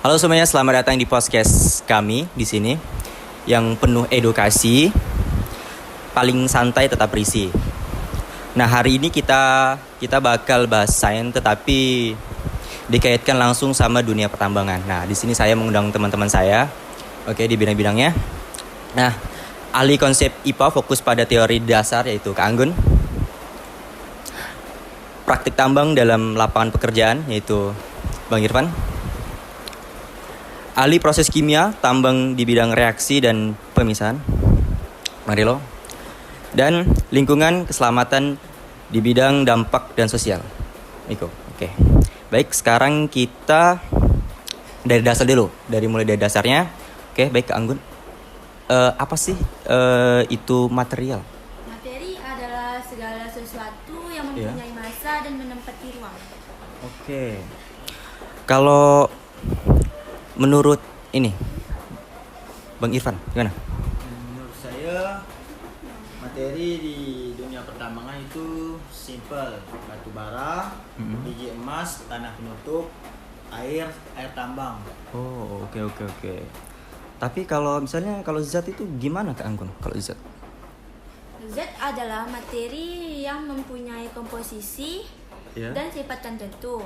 Halo semuanya, selamat datang di podcast kami di sini yang penuh edukasi, paling santai tetap berisi. Nah, hari ini kita bakal bahas sains tetapi dikaitkan langsung sama dunia pertambangan. Nah, di sini saya mengundang teman-teman saya, di bidang-bidangnya. Nah, ahli konsep IPA fokus pada teori dasar yaitu Kak Anggun. Praktik tambang dalam lapangan pekerjaan yaitu Bang Irfan. Ahli proses kimia tambang di bidang reaksi dan pemisahan Marilo. Dan lingkungan keselamatan di bidang dampak dan sosial Miko. Oke. Baik, sekarang kita dari dasar dulu, mulai dari dasarnya. Oke, baik Kak Anggun. Apa sih itu material? Materi adalah segala sesuatu yang mempunyai massa dan menempati ruang. Oke. Kalau menurut ini Bang Irfan gimana? Menurut saya materi di dunia pertambangan itu simple, batu bara, biji emas, tanah penutup, air tambang. Oh, oke. Tapi kalau misalnya zat itu gimana Kak Anggun kalau zat? Zat adalah materi yang mempunyai komposisi dan sifat tertentu.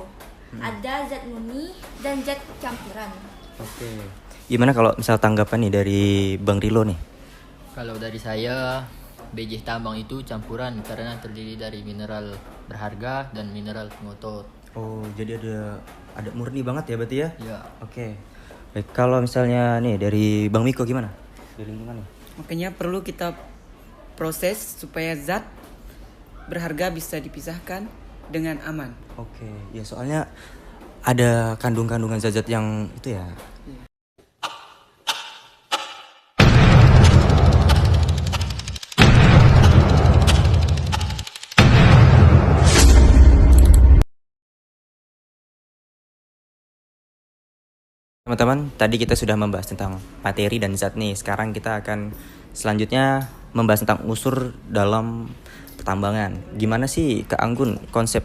Ada zat murni dan zat campuran. Oke. Gimana kalau misal tanggapan nih dari Bang Rilo nih? Kalau dari saya, biji tambang itu campuran karena terdiri dari mineral berharga dan mineral pengotor. Oh, jadi ada murni banget ya berarti ya? Ya. Oke. Baik, kalau misalnya nih dari Bang Miko gimana? Dari lingkungan nih. Makanya perlu kita proses supaya zat berharga bisa dipisahkan dengan aman. Oke, ya soalnya ada kandungan zat-zat yang itu ya. Teman-teman, tadi kita sudah membahas tentang materi dan zat nih. Sekarang kita akan selanjutnya membahas tentang unsur dalam pertambangan. Gimana sih Kak Anggun konsep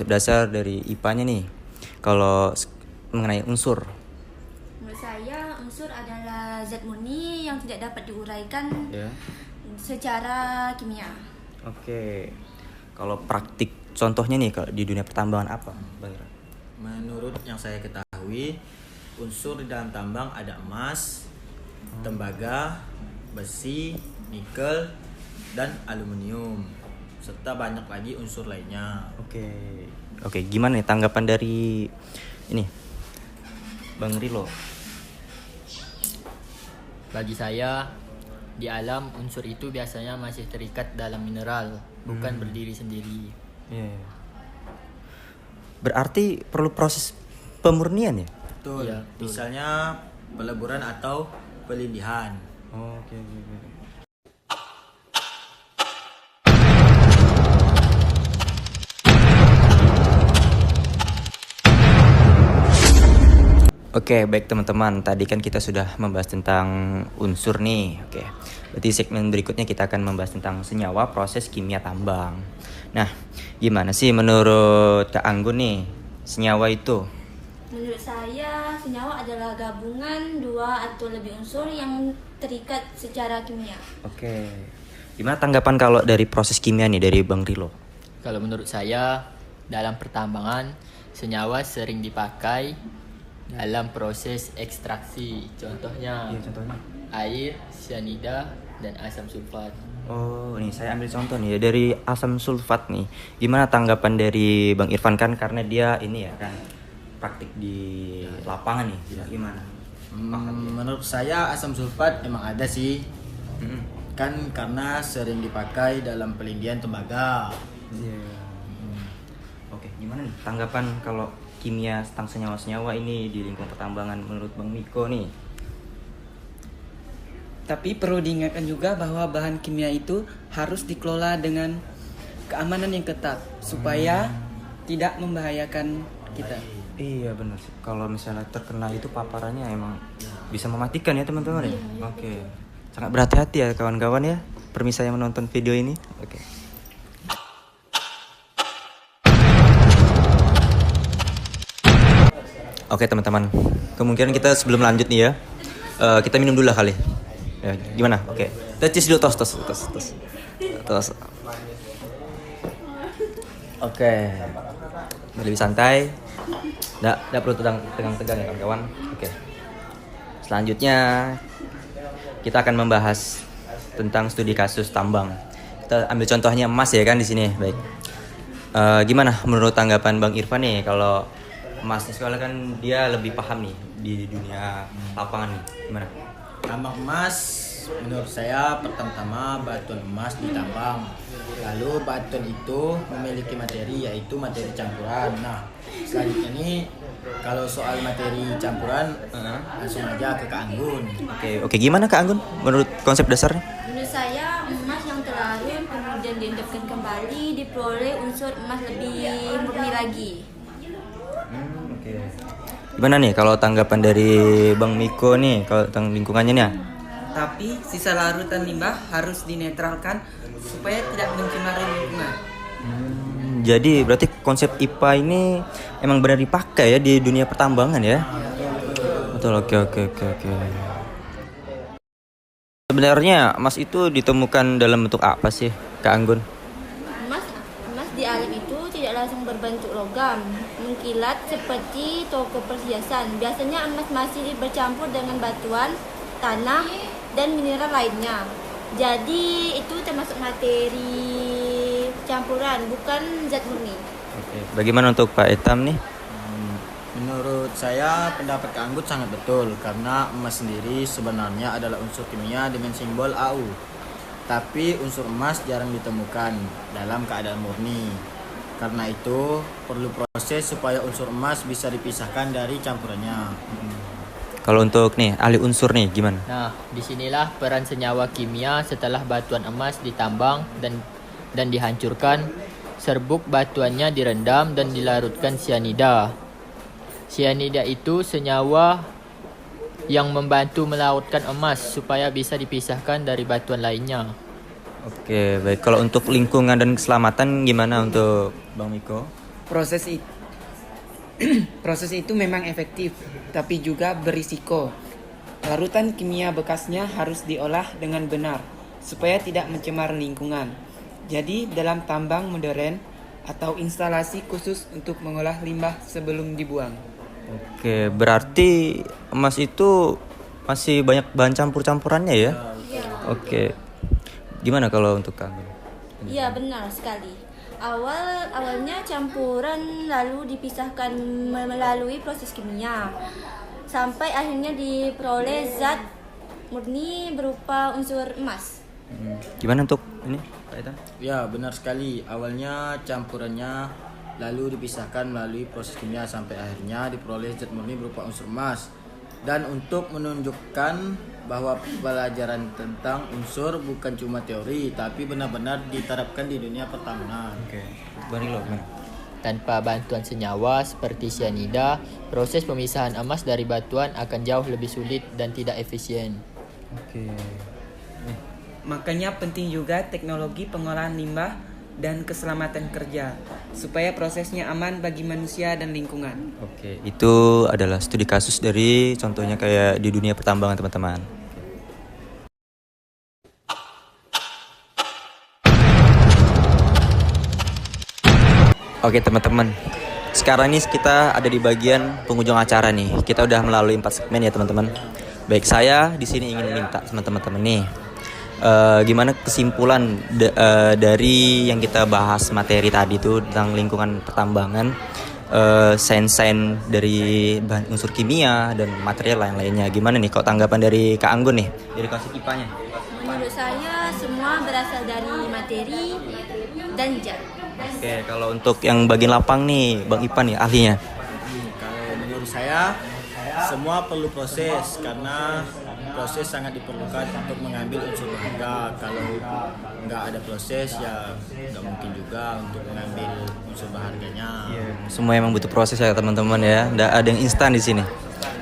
dasar dari IPA-nya nih kalau mengenai unsur? Menurut saya unsur adalah zat murni yang tidak dapat diuraikan secara kimia. Oke. Kalau praktik contohnya nih kalau di dunia pertambangan apa, Bang Ira? Menurut yang saya ketahui, unsur di dalam tambang ada emas, tembaga, besi, nikel, dan aluminium, serta banyak lagi unsur lainnya. Oke, gimana nih tanggapan dari ini Bang Rilo? Bagi saya, di alam unsur itu biasanya masih terikat dalam mineral, bukan berdiri sendiri. Berarti perlu proses pemurnian ya? Betul. Iya, betul. Misalnya peleburan atau pelindihan. Oke. Oke, baik teman-teman. Tadi kan kita sudah membahas tentang unsur nih. Oke. Berarti segmen berikutnya kita akan membahas tentang senyawa proses kimia tambang. Nah, gimana sih menurut Kak Anggun nih senyawa itu? Menurut saya, senyawa adalah gabungan dua atau lebih unsur yang terikat secara kimia. Oke. Gimana tanggapan kalau dari proses kimia nih dari Bang Rilo? Kalau menurut saya, dalam pertambangan, senyawa sering dipakai dalam proses ekstraksi. Contohnya air, cyanida, dan asam sulfat. Oh, ini saya ambil contoh nih ya dari asam sulfat nih. Gimana tanggapan dari Bang Irfan kan karena dia ini ya kan praktik di lapangan nih. Gimana? Menurut saya asam sulfat emang ada sih. Kan karena sering dipakai dalam pelindihan tembaga. Oke, gimana nih tanggapan kalau kimia tentang senyawa-senyawa ini di lingkungan pertambangan menurut Bang Miko nih? Tapi perlu diingatkan juga bahwa bahan kimia itu harus dikelola dengan keamanan yang ketat supaya tidak membahayakan kita. Iya benar sih. Kalau misalnya terkena itu paparannya emang bisa mematikan ya teman-teman ya. Oke. Sangat berhati-hati ya kawan-kawan ya. Permisa yang menonton video ini. Oke. Oke teman-teman, kemungkinan kita sebelum lanjut nih ya, kita minum dulu lah kali. Ya, gimana? Oke, kita cheers dulu, tos. Oke, biar lebih santai. Nggak perlu tegang-tegang ya kawan-kawan. Oke, selanjutnya kita akan membahas tentang studi kasus tambang. Kita ambil contohnya emas ya kan di sini. Baik, gimana menurut tanggapan Bang Irfan nih kalau emas soalnya kan dia lebih paham nih di dunia lapangan nih, gimana? Tambang emas menurut saya pertama-tama batuan emas ditambang. Lalu batuan itu memiliki materi yaitu materi campuran. Nah, selanjutnya nih kalau soal materi campuran langsung aja ke Kak Anggun. Oke, gimana Kak Anggun menurut konsep dasarnya? Menurut saya emas yang terlarut kemudian diendapkan kembali diperoleh unsur emas lebih murni lagi. Gimana nih kalau tanggapan dari Bang Miko nih kalau tentang lingkungannya nih ya? Tapi sisa larutan limbah harus dinetralkan supaya tidak mencemari lingkungan. Jadi berarti konsep IPA ini emang benar dipakai ya di dunia pertambangan ya? Betul, oke. Sebenarnya emas itu ditemukan dalam bentuk apa sih, Kak Anggun? Emas di alam itu tidak langsung berbentuk logam, mengkilat seperti toko perhiasan. Biasanya emas masih bercampur dengan batuan, tanah, dan mineral lainnya. Jadi itu termasuk materi campuran, bukan zat murni. Oke. Bagaimana untuk Pak Etam nih? Menurut saya pendapat Kak Anggun sangat betul karena emas sendiri sebenarnya adalah unsur kimia dengan simbol Au. Tapi unsur emas jarang ditemukan dalam keadaan murni. Karena itu perlu proses supaya unsur emas bisa dipisahkan dari campurannya. Kalau untuk nih ahli unsur nih gimana? Nah, disinilah peran senyawa kimia setelah batuan emas ditambang dan dihancurkan. Serbuk batuannya direndam dan dilarutkan sianida. Sianida itu senyawa yang membantu melautkan emas supaya bisa dipisahkan dari batuan lainnya. Oke, baik. Kalau untuk lingkungan dan keselamatan gimana untuk Bang Miko? Proses itu memang efektif, tapi juga berisiko. Larutan kimia bekasnya harus diolah dengan benar, supaya tidak mencemar lingkungan. Jadi, dalam tambang modern atau instalasi khusus untuk mengolah limbah sebelum dibuang. Oke, berarti emas itu masih banyak bahan campur-campurannya ya? Oke. Gimana kalau untuk kamu? Iya, benar sekali. Awalnya campuran lalu dipisahkan melalui proses kimia sampai akhirnya diperoleh zat murni berupa unsur emas. Gimana untuk ini, Pak Etan? Ya, benar sekali. Awalnya campurannya lalu dipisahkan melalui proses kimia sampai akhirnya diperoleh zat murni berupa unsur emas. Dan untuk menunjukkan bahwa pelajaran tentang unsur bukan cuma teori tapi benar-benar diterapkan di dunia pertambangan. Oke. Bani lo gimana? Tanpa bantuan senyawa seperti sianida, proses pemisahan emas dari batuan akan jauh lebih sulit dan tidak efisien. Oke. Makanya penting juga teknologi pengolahan limbah dan keselamatan kerja supaya prosesnya aman bagi manusia dan lingkungan. Oke, itu adalah studi kasus dari contohnya kayak di dunia pertambangan teman-teman. Oke teman-teman, sekarang ini kita ada di bagian penghujung acara nih. Kita udah melalui 4 segmen ya teman-teman. Baik, saya di sini ingin minta sama teman-teman nih, gimana kesimpulan dari yang kita bahas materi tadi tuh tentang lingkungan pertambangan, sains-sains dari bahan unsur kimia dan material lain-lainnya. Gimana nih kok tanggapan dari Kak Anggun nih dari konsep IPA-nya? Menurut saya semua berasal dari materi dan zat. Oke, kalau untuk yang bagian lapang nih, Bang Ipan nih ahlinya. Kalau menurut saya semua perlu proses karena proses sangat diperlukan untuk mengambil unsur berharga. Kalau nggak ada proses ya nggak mungkin juga untuk mengambil unsur berharganya. Semua emang butuh proses ya teman-teman ya. Nggak ada yang instan di sini.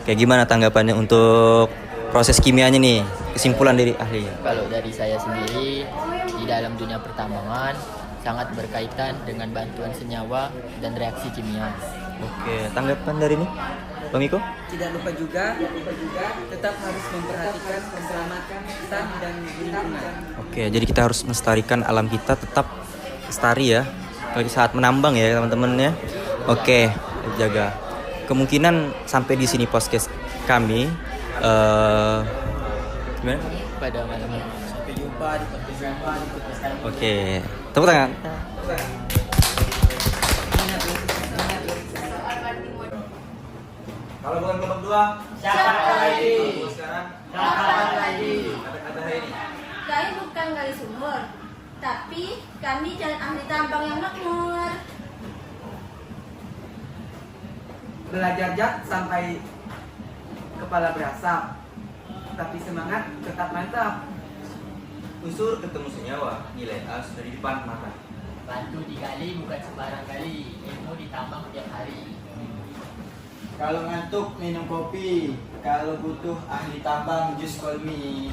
Kayak gimana tanggapannya untuk proses kimianya nih? Kesimpulan dari ahlinya. Kalau dari saya sendiri, di dalam dunia pertambangan sangat berkaitan dengan bantuan senyawa dan reaksi kimia. Oke, tanggapan dari ini, Bang Miko? Tidak lupa juga tetap harus memperhatikan keselamatan kita dan lingkungan. Oke, jadi kita harus melestarikan alam kita tetap lestari ya. Bagi saat menambang ya teman-teman ya. Oke, jaga. Kemungkinan sampai di sini podcast kami. Gimana? Pada malam ini. Sampai jumpa di podcast kami. Oke, tepuk tangan. Kalau bukan kelompok 2, siapa lagi? Sekarang siapa lagi? Kata-kata hari ini. Kami bukan gali sumur, tapi kami jalan ahli tambang yang makmur. Belajar jat sampai kepala berasap, tapi semangat tetap mantap. Unsur ketemu senyawa, nilai A sudah di depan mata. Batu digali bukan sembarang kali, ilmu ditambang tiap hari. Kalau ngantuk minum kopi, kalau butuh ahli tambang jus call me.